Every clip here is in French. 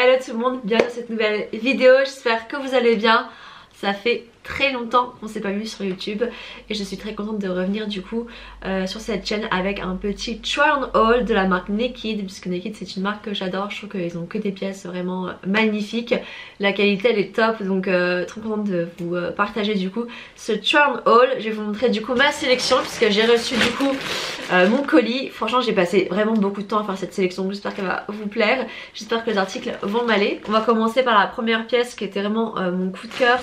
Hello tout le monde, bienvenue dans cette nouvelle vidéo, j'espère que vous allez bien. Ça fait très longtemps qu'on s'est pas vu sur YouTube et je suis très contente de revenir du coup sur cette chaîne avec un petit try on haul de la marque Naked, puisque Naked c'est une marque que j'adore. Je trouve qu'ils ont que des pièces vraiment magnifiques, la qualité elle est top, donc très contente de vous partager du coup ce try on haul. Je vais vous montrer du coup ma sélection puisque j'ai reçu du coup mon colis. Franchement j'ai passé vraiment beaucoup de temps à faire cette sélection, j'espère qu'elle va vous plaire, j'espère que les articles vont m'aller. On va commencer par la première pièce qui était vraiment mon coup de cœur.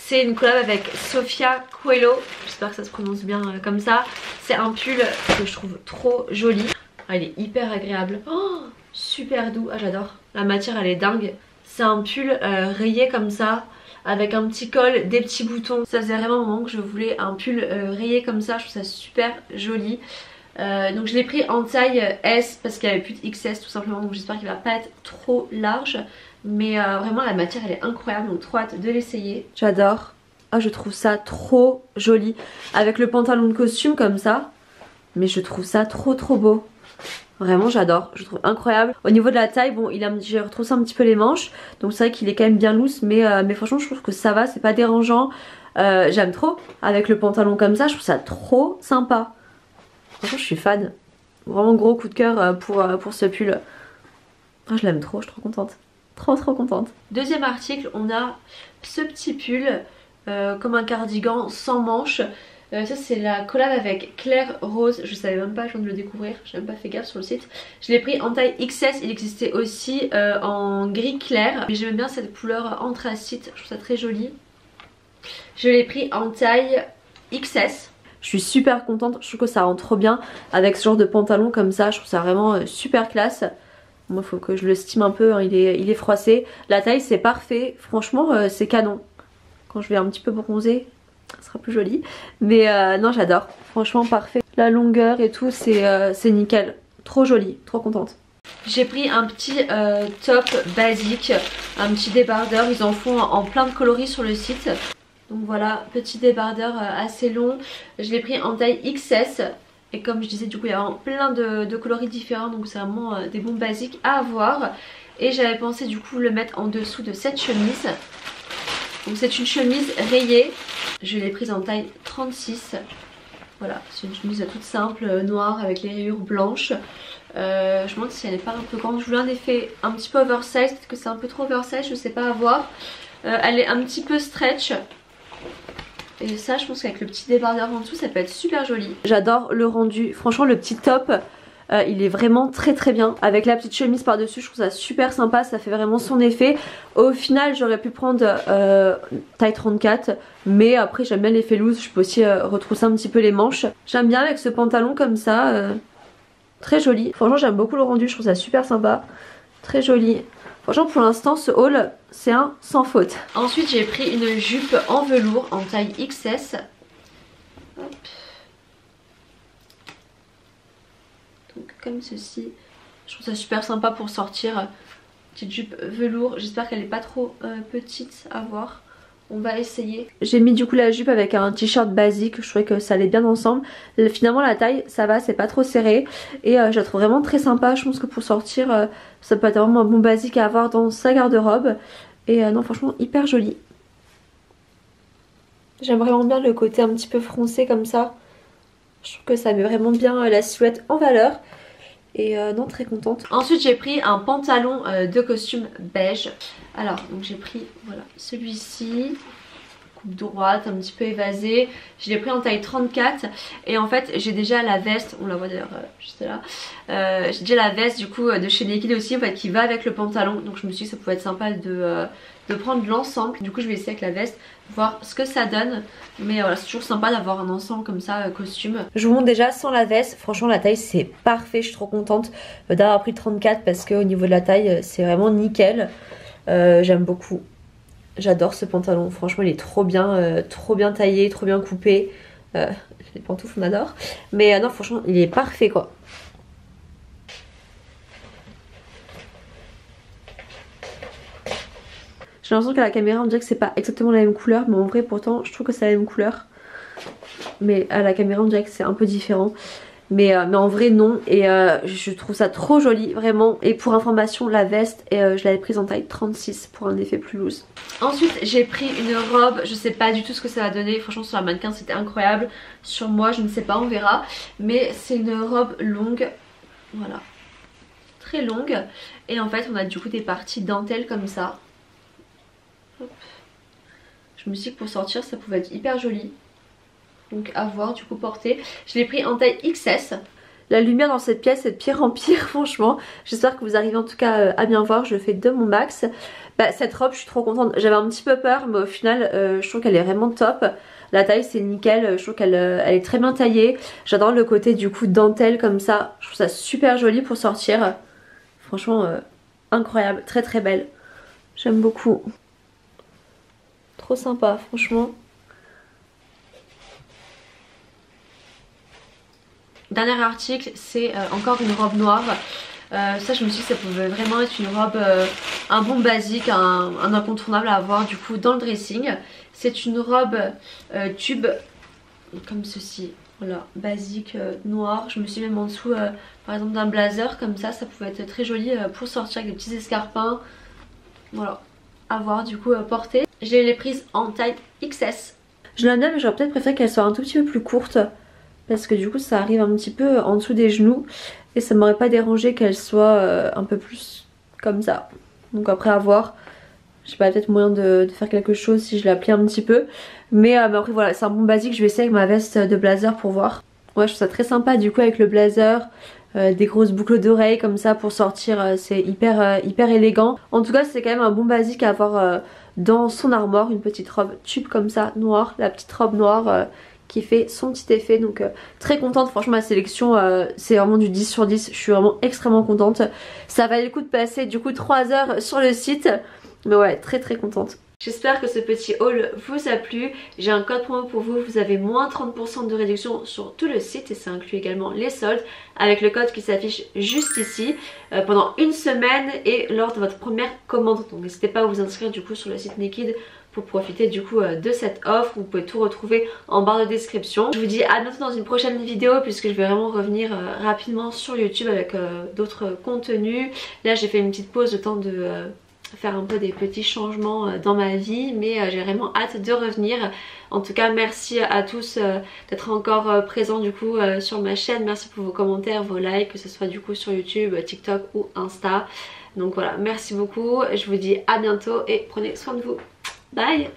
C'est une collab avec Sofia Coelho, j'espère que ça se prononce bien comme ça. C'est un pull que je trouve trop joli. Ah, il est hyper agréable, oh, super doux, ah j'adore. La matière elle est dingue. C'est un pull rayé comme ça, avec un petit col, des petits boutons. Ça faisait vraiment un moment que je voulais un pull rayé comme ça, je trouve ça super joli. Donc je l'ai pris en taille S parce qu'il n'y avait plus de XS tout simplement, donc j'espère qu'il va pas être trop large. Mais vraiment la matière elle est incroyable, donc trop hâte de l'essayer. J'adore, ah je trouve ça trop joli avec le pantalon de costume comme ça. Mais je trouve ça trop beau. Vraiment j'adore, je trouve incroyable. Au niveau de la taille, bon j'ai retroussé un petit peu les manches, donc c'est vrai qu'il est quand même bien loose, mais franchement je trouve que ça va, c'est pas dérangeant. J'aime trop avec le pantalon comme ça, je trouve ça trop sympa. Franchement je suis fan. Vraiment gros coup de cœur pour ce pull. Oh, je l'aime trop, je suis trop contente. Trop contente. Deuxième article, on a ce petit pull comme un cardigan sans manches. Ça c'est la collab avec Claire Rose. Je savais même pas, je viens de le découvrir, j'ai même pas fait gaffe sur le site. Je l'ai pris en taille XS, il existait aussi en gris clair. Mais j'aime bien cette couleur anthracite, je trouve ça très joli. Je l'ai pris en taille XS. Je suis super contente, je trouve que ça rend trop bien avec ce genre de pantalon comme ça. Je trouve ça vraiment super classe. Moi faut que je le stime un peu, hein. Il est froissé. La taille c'est parfait, franchement c'est canon. Quand je vais un petit peu bronzer, ça sera plus joli. Mais non j'adore, franchement parfait. La longueur et tout c'est nickel. Trop joli, trop contente. J'ai pris un petit top basique, un petit débardeur. Ils en font en plein de coloris sur le site. Donc voilà, petit débardeur assez long. Je l'ai pris en taille XS. Et comme je disais, du coup il y a plein de coloris différents, donc c'est vraiment des bons basiques à avoir. Et j'avais pensé du coup le mettre en dessous de cette chemise. Donc c'est une chemise rayée, je l'ai prise en taille 36. Voilà, c'est une chemise toute simple, noire avec les rayures blanches. Je me demande si elle n'est pas un peu grande, je voulais un effet un petit peu oversize, peut-être que c'est un peu trop oversize, je sais pas à voir. Elle est un petit peu stretch. Et ça je pense qu'avec le petit débardeur en dessous ça peut être super joli. J'adore le rendu, franchement le petit top il est vraiment très bien. Avec la petite chemise par dessus je trouve ça super sympa, ça fait vraiment son effet. Au final j'aurais pu prendre taille 34, mais après j'aime bien l'effet loose, je peux aussi retrousser un petit peu les manches. J'aime bien avec ce pantalon comme ça, très joli. Franchement j'aime beaucoup le rendu, je trouve ça super sympa, très joli. Franchement pour l'instant ce haul c'est un sans faute. Ensuite j'ai pris une jupe en velours en taille XS. Hop. Donc comme ceci. Je trouve ça super sympa pour sortir. Petite jupe velours. J'espère qu'elle n'est pas trop petite à voir. On va essayer. J'ai mis du coup la jupe avec un t-shirt basique. Je trouvais que ça allait bien ensemble. Finalement la taille ça va, c'est pas trop serré. Et je la trouve vraiment très sympa. Je pense que pour sortir ça peut être vraiment un bon basique à avoir dans sa garde-robe. Et non franchement hyper joli. J'aime vraiment bien le côté un petit peu froncé comme ça. Je trouve que ça met vraiment bien la silhouette en valeur. Et non très contente. Ensuite j'ai pris un pantalon de costume beige. Alors donc j'ai pris voilà celui-ci, coupe droite un petit peu évasée. Je l'ai pris en taille 34. Et en fait j'ai déjà la veste, on la voit d'ailleurs juste là. J'ai déjà la veste du coup de chez Naked aussi en fait, qui va avec le pantalon. Donc je me suis dit que ça pouvait être sympa de prendre l'ensemble. Du coup je vais essayer avec la veste, voir ce que ça donne. Mais voilà c'est toujours sympa d'avoir un ensemble comme ça costume. Je vous montre déjà sans la veste. Franchement la taille c'est parfait, je suis trop contente d'avoir pris 34 parce qu'au niveau de la taille c'est vraiment nickel. J'aime beaucoup. J'adore ce pantalon, franchement il est trop bien taillé, trop bien coupé. Les pantoufles on adore. Mais non franchement il est parfait quoi. J'ai l'impression qu'à la caméra on dirait que c'est pas exactement la même couleur, mais en vrai pourtant je trouve que c'est la même couleur. Mais à la caméra on dirait que c'est un peu différent. mais en vrai non. Et je trouve ça trop joli vraiment. Et pour information, la veste, je l'avais prise en taille 36 pour un effet plus loose. Ensuite j'ai pris une robe, je sais pas du tout ce que ça va donner. Franchement sur la mannequin c'était incroyable. Sur moi je ne sais pas, on verra. Mais c'est une robe longue, voilà, très longue. Et en fait on a du coup des parties dentelles comme ça. Hop. Je me suis dit que pour sortir ça pouvait être hyper joli. Donc à voir du coup porter. Je l'ai pris en taille XS. La lumière dans cette pièce est de pire en pire franchement. J'espère que vous arrivez en tout cas à bien voir. Je le fais de mon max. Cette robe je suis trop contente. J'avais un petit peu peur mais au final je trouve qu'elle est vraiment top. La taille c'est nickel. Je trouve qu'elle elle est très bien taillée. J'adore le côté du coup dentelle comme ça. Je trouve ça super joli pour sortir. Franchement incroyable. Très très belle. J'aime beaucoup. Trop sympa franchement. Dernier article, c'est encore une robe noire. Ça je me suis dit que ça pouvait vraiment être une robe, un bon basique, un incontournable à avoir du coup dans le dressing. C'est une robe tube comme ceci, voilà, basique noire. Je me suis même en dessous par exemple d'un blazer comme ça pouvait être très joli pour sortir avec des petits escarpins. Voilà, à voir du coup porter. Je l'ai prise en taille XS. Je l'aime bien mais j'aurais peut-être préféré qu'elle soit un tout petit peu plus courte. Parce que du coup ça arrive un petit peu en dessous des genoux. Et ça m'aurait pas dérangé qu'elle soit un peu plus comme ça. Donc après à voir. Je sais pas, peut-être moyen de faire quelque chose si je la plie un petit peu. Mais après voilà, c'est un bon basique. Je vais essayer avec ma veste de blazer pour voir. Ouais, je trouve ça très sympa du coup avec le blazer. Des grosses boucles d'oreilles comme ça pour sortir. C'est hyper élégant. En tout cas c'est quand même un bon basique à avoir dans son armoire. Une petite robe tube comme ça, noire. La petite robe noire qui fait son petit effet. Donc très contente, franchement ma sélection c'est vraiment du 10 sur 10. Je suis vraiment extrêmement contente. Ça valait le coup de passer du coup 3 heures sur le site. Mais ouais, très contente. J'espère que ce petit haul vous a plu. J'ai un code promo pour vous, vous avez moins 30% de réduction sur tout le site et ça inclut également les soldes avec le code qui s'affiche juste ici pendant une semaine et lors de votre première commande. Donc n'hésitez pas à vous inscrire du coup sur le site Naked pour profiter du coup de cette offre. Vous pouvez tout retrouver en barre de description. Je vous dis à bientôt dans une prochaine vidéo puisque je vais vraiment revenir rapidement sur YouTube avec d'autres contenus. Là j'ai fait une petite pause le temps de faire un peu des petits changements dans ma vie, mais j'ai vraiment hâte de revenir. En tout cas merci à tous d'être encore présents du coup sur ma chaîne. Merci pour vos commentaires, vos likes, que ce soit du coup sur YouTube, TikTok ou Insta. Donc voilà, merci beaucoup, je vous dis à bientôt et prenez soin de vous. Bye!